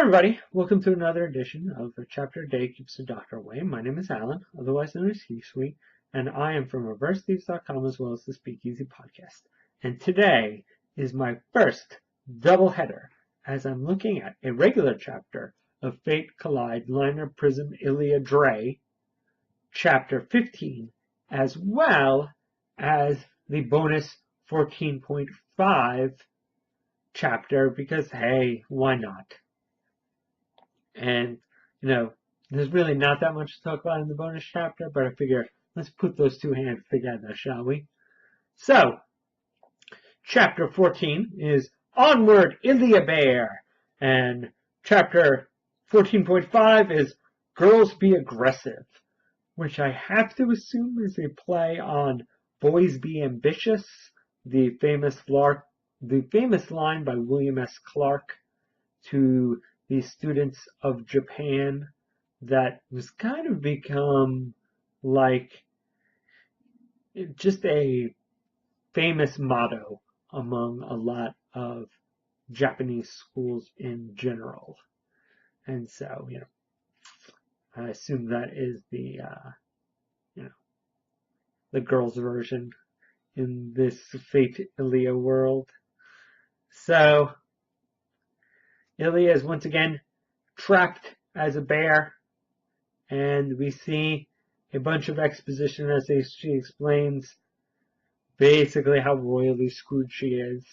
everybody, welcome to another edition of A Chapter a Day Keeps the Doctor Away. My name is Alan, otherwise known as He-Sweet, and I am from ReverseThieves.com as well as the Speakeasy podcast. And today is my first doubleheader as I'm looking at a regular chapter of Fate Kaleid Liner Prisma Illya Drei, Chapter 15, as well as the bonus 14.5 chapter because, hey, why not? And, there's really not that much to talk about in the bonus chapter, but I figure let's put those two hands together, shall we? So, chapter 14 is Onward, Illyabear, and chapter 14.5 is Girls Be Aggressive, which I have to assume is a play on Boys Be Ambitious, the famous line by William S. Clark to the students of Japan that was kind of become like just a famous motto among a lot of Japanese schools in general. And so, I assume that is the girls' version in this Fate Illya world. So, Illya is once again trapped as a bear, and we see a bunch of exposition as she explains basically how royally screwed she is.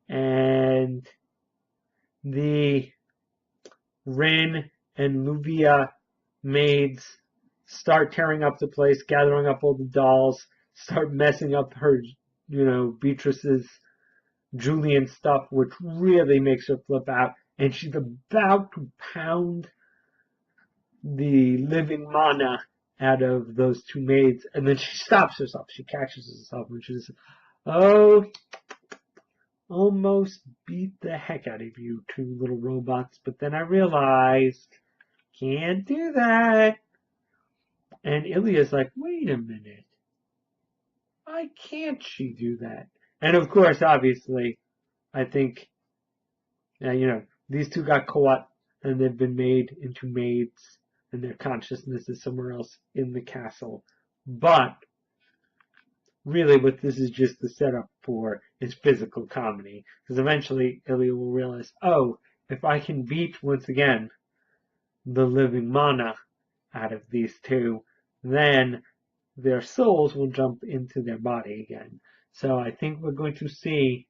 And the Rin and Luvia maids start tearing up the place, gathering up all the dolls, start messing up her, Beatrice's Julian stuff, which really makes her flip out. And she's about to pound the living mana out of those two maids. And then she stops herself. She catches herself and she says, "Oh, almost beat the heck out of you two little robots. But then I realized, can't do that." And Illya's like, "Wait a minute. Why can't she do that?" And of course, obviously, I think, these two got caught and they've been made into maids and their consciousness is somewhere else in the castle. But really what this is just the setup for is physical comedy. Because eventually Illya will realize, oh, if I can beat, once again, the living mana out of these two, then their souls will jump into their body again. So I think we're going to see,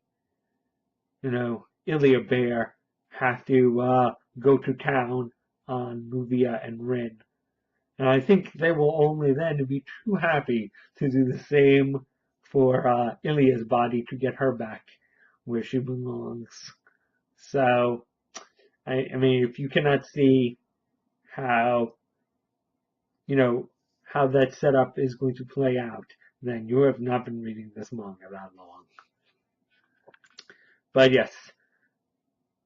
Illyabear have to go to town on Luvia and Rin. And I think they will only then be too happy to do the same for Illya's body to get her back where she belongs. So, I mean, if you cannot see how, how that setup is going to play out, then you have not been reading this manga that long. But yes,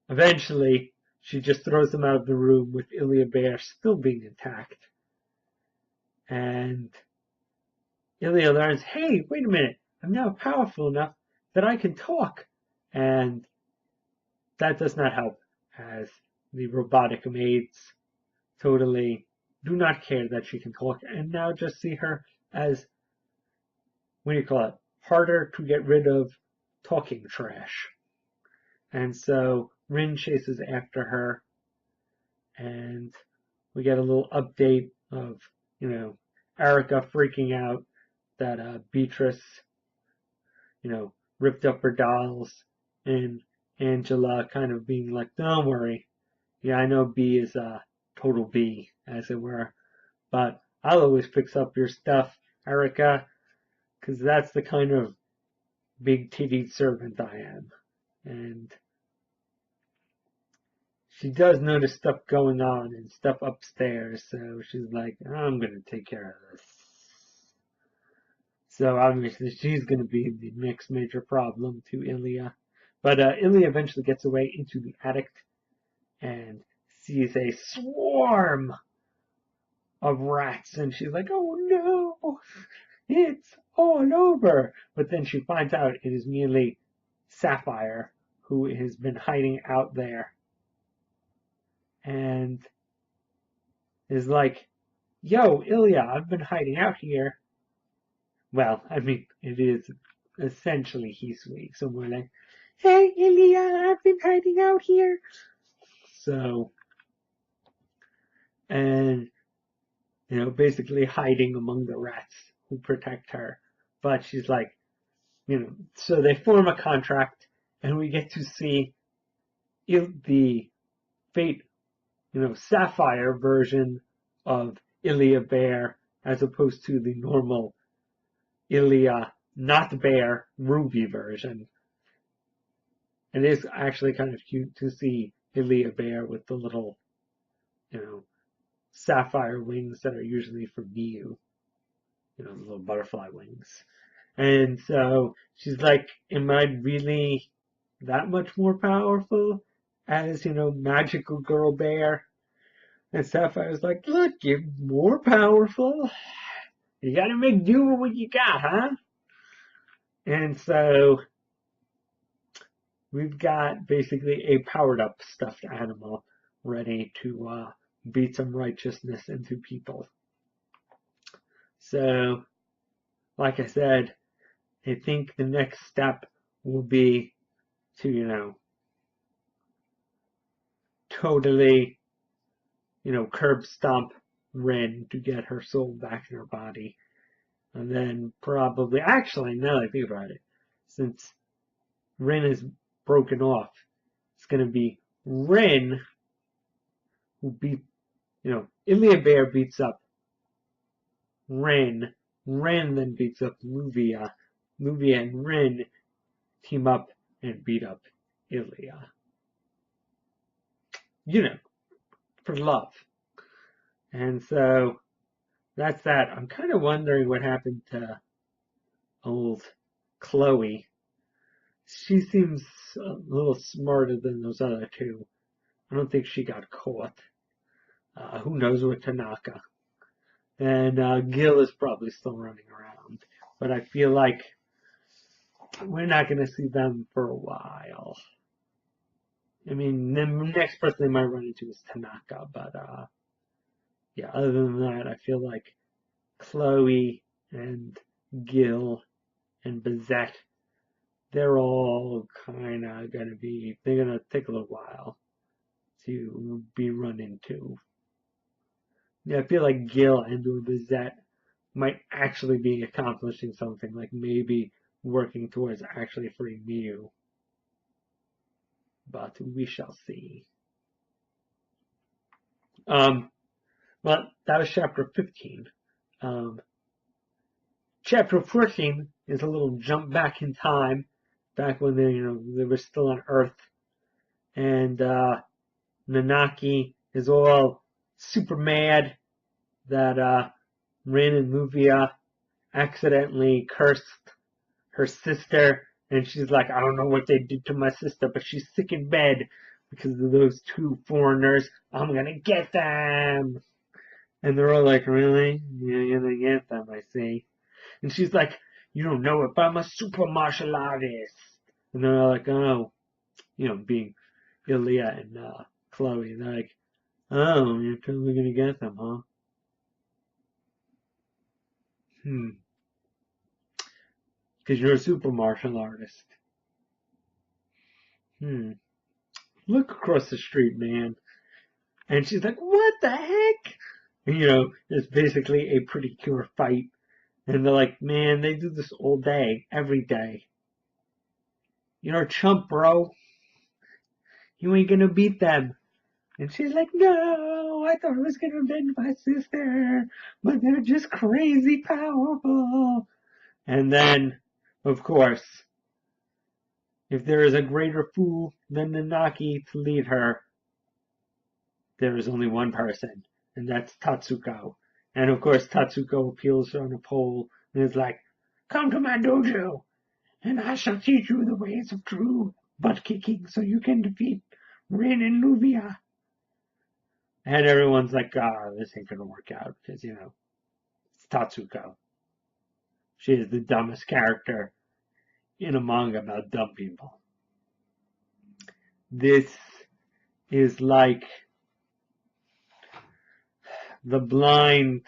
eventually, she just throws them out of the room with Illyabear still being intact. And Illya learns, hey, wait a minute, I'm now powerful enough that I can talk. And that does not help, as the robotic maids totally do not care that she can talk and now just see her as, harder to get rid of talking trash. And so Rin chases after her, and we get a little update of, Erica freaking out that Beatrice, ripped up her dolls, and Angela kind of being like, don't worry. Yeah, I know B is a total B, as it were, but I'll always fix up your stuff, Erica, because that's the kind of big-tittied servant I am. And she does notice stuff going on and stuff upstairs, so she's like, I'm going to take care of this. So obviously she's going to be the next major problem to Illya. But Illya eventually gets away into the attic and sees a swarm of rats, and she's like, oh no, it's all over. But then she finds out it is merely Sapphire, who has been hiding out there and is like, "Yo, Ilya, I've been hiding out here." Well, I mean, it is essentially he's weak, so we're like, "Hey, Ilya, I've been hiding out here." So, and basically hiding among the rats who protect her. But she's like, so they form a contract, and we get to see the Fate, Sapphire version of Illyabear as opposed to the normal Illya, not Bear, Ruby version. It is actually kind of cute to see Illyabear with the little, sapphire wings that are usually for Mew, the little butterfly wings. And so she's like, am I really that much more powerful as, magical girl bear? And Sapphire's like, look, you're more powerful. You gotta make do with what you got, huh? And so we've got basically a powered up stuffed animal ready to beat some righteousness into people. So, like I said, I think the next step will be to, totally, curb stomp Rin to get her soul back in her body. And then probably, actually, now that I think about it, since Rin is broken off, it's going to be Rin who beat, Illyabear beats up Rin. Rin then beats up Luvia. Luvia and Rin team up and beat up Illya. For love. And so that's that. I'm kind of wondering what happened to old Chloe. She seems a little smarter than those other two. I don't think she got caught. Who knows with Tanaka? And Gil is probably still running around. But I feel like we're not going to see them for a while. I mean, the next person they might run into is Tanaka, but yeah, other than that, I feel like Chloe and Gil and Bizette, they're all kind of going to they're going to take a little while to be run into. Yeah, I feel like Gil and Bizette might actually be accomplishing something, like maybe working towards actually freeing Mew. But we shall see. Well, that was chapter 15. Chapter 14 is a little jump back in time, back when they were still on Earth, and Nanaki is all super mad that Rin and Luvia accidentally cursed her sister, and she's like, I don't know what they did to my sister, but she's sick in bed because of those two foreigners. I'm gonna get them. And they're all like, really? You're gonna get them, I see. And she's like, you don't know it, but I'm a super martial artist. And they're all like, oh, being Illya and Chloe. And they're like, oh, you're totally gonna get them, huh? Because you're a super martial artist. Look across the street, man. And she's like, what the heck? And, it's basically a pretty pure fight. And they're like, man, they do this all day, every day. You're a chump, bro. You ain't gonna beat them. And she's like, no, I thought I was gonna avenge my sister, but they're just crazy powerful. And then, of course, if there is a greater fool than Nanaki to lead her, there is only one person, and that's Tatsuko. And of course, Tatsuko appeals on a pole and is like, come to my dojo, and I shall teach you the ways of true butt kicking so you can defeat Rin and Luvia. And everyone's like, this ain't gonna work out, because, it's Tatsuko. She is the dumbest character in a manga about dumb people. This is like the blind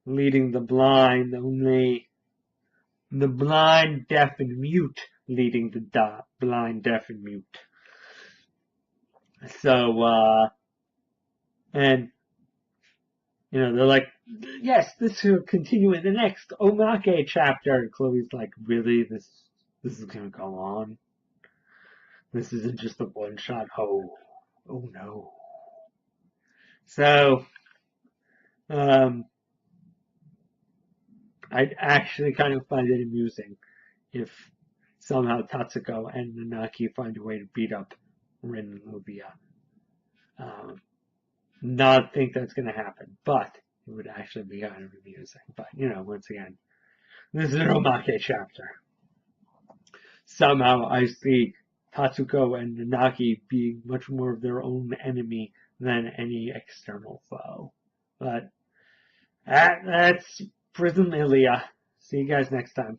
leading the blind, only the blind, deaf, and mute leading the blind, deaf, and mute. So, and, they're like, yes, this will continue in the next Omake chapter. And Chloe's like, really? This is gonna go on? This isn't just a one-shot? Oh no. So, I'd actually kind of find it amusing if somehow Tatsuko and Nanaki find a way to beat up Rin and Luvia. Not think that's going to happen, but it would actually be kind of amusing. But, once again, this is an Omake chapter. Somehow I see Tatsuko and Nanaki being much more of their own enemy than any external foe. But that's Prisma Illya. See you guys next time.